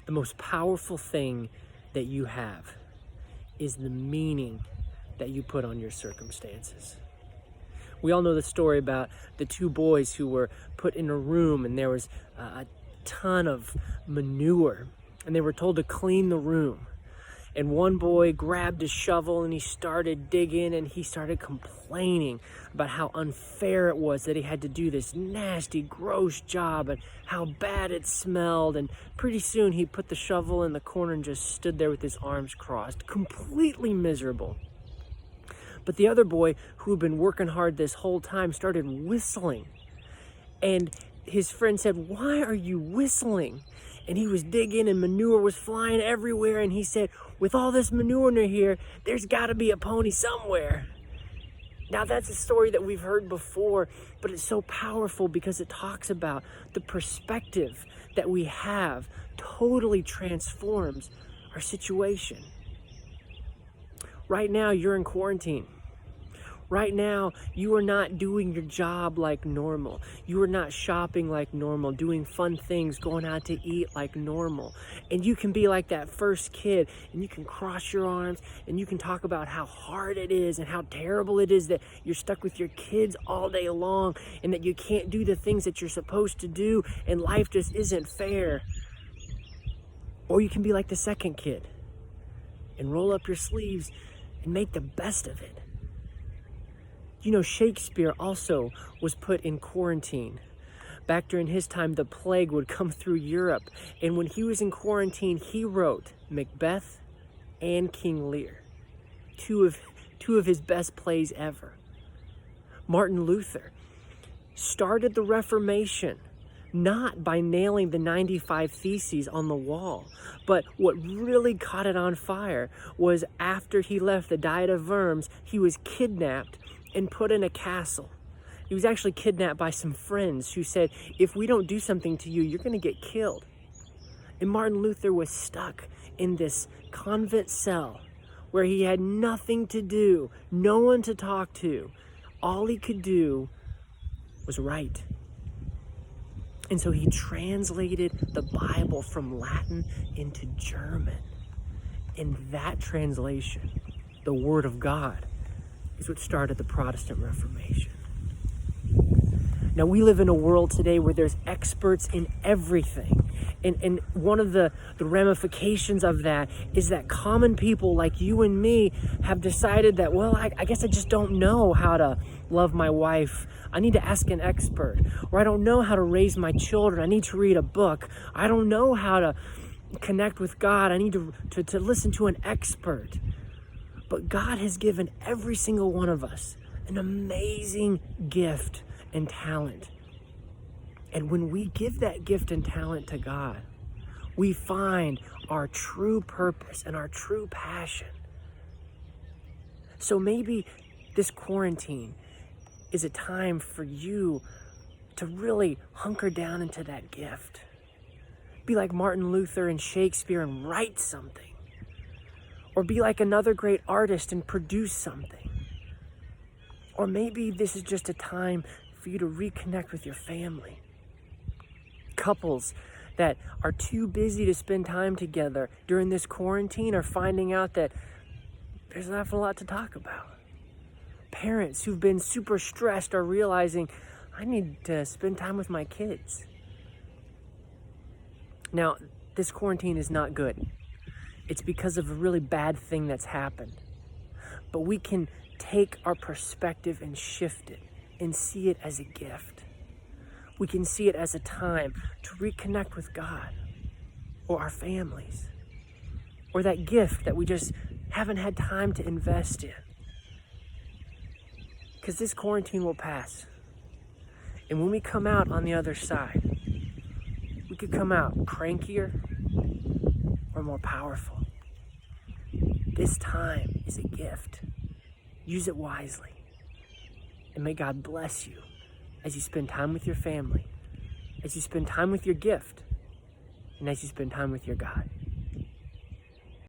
The most powerful thing that you have is the meaning that you put on your circumstances. We all know the story about the two boys who were put in a room and there was a ton of manure and they were told to clean the room. And one boy grabbed his shovel and he started digging and he started complaining about how unfair it was that he had to do this nasty, gross job and how bad it smelled. And pretty soon he put the shovel in the corner and just stood there with his arms crossed, completely miserable. But the other boy, who had been working hard this whole time, started whistling. And his friend said, "Why are you whistling?" And he was digging and manure was flying everywhere. And he said, "With all this manure in here, there's got to be a pony somewhere." Now that's a story that we've heard before, but it's so powerful because it talks about the perspective that we have totally transforms our situation. Right now, you're in quarantine. Right now, you are not doing your job like normal. You are not shopping like normal, doing fun things, going out to eat like normal. And you can be like that first kid and you can cross your arms and you can talk about how hard it is and how terrible it is that you're stuck with your kids all day long and that you can't do the things that you're supposed to do and life just isn't fair. Or you can be like the second kid and roll up your sleeves and make the best of it. You know, Shakespeare also was put in quarantine. Back during his time, the plague would come through Europe. And when he was in quarantine, he wrote Macbeth and King Lear, two of his best plays ever. Martin Luther started the Reformation not by nailing the 95 Theses on the wall, but what really caught it on fire was after he left the Diet of Worms, he was kidnapped and put in a castle. He was actually kidnapped by some friends who said, "If we don't do something to you, you're going to get killed." And Martin Luther was stuck in this convent cell where he had nothing to do, no one to talk to. All he could do was write. And so he translated the Bible from Latin into German. In that translation, the Word of God is what started the Protestant Reformation. Now, we live in a world today where there's experts in everything. And one of the ramifications of that is that common people like you and me have decided that, well, I guess I just don't know how to love my wife. I need to ask an expert. Or I don't know how to raise my children. I need to read a book. I don't know how to connect with God. I need to listen to an expert. But God has given every single one of us an amazing gift and talent. And when we give that gift and talent to God, we find our true purpose and our true passion. So maybe this quarantine is a time for you to really hunker down into that gift. Be like Martin Luther and Shakespeare and write something. Or be like another great artist and produce something. Or maybe this is just a time for you to reconnect with your family. Couples that are too busy to spend time together during this quarantine are finding out that there's not a lot to talk about. Parents who've been super stressed are realizing, I need to spend time with my kids. Now, this quarantine is not good. It's because of a really bad thing that's happened. But we can take our perspective and shift it and see it as a gift. We can see it as a time to reconnect with God or our families or that gift that we just haven't had time to invest in. Because this quarantine will pass. And when we come out on the other side, we could come out crankier or more powerful. This time is a gift. Use it wisely. And may God bless you as you spend time with your family, as you spend time with your gift, and as you spend time with your God.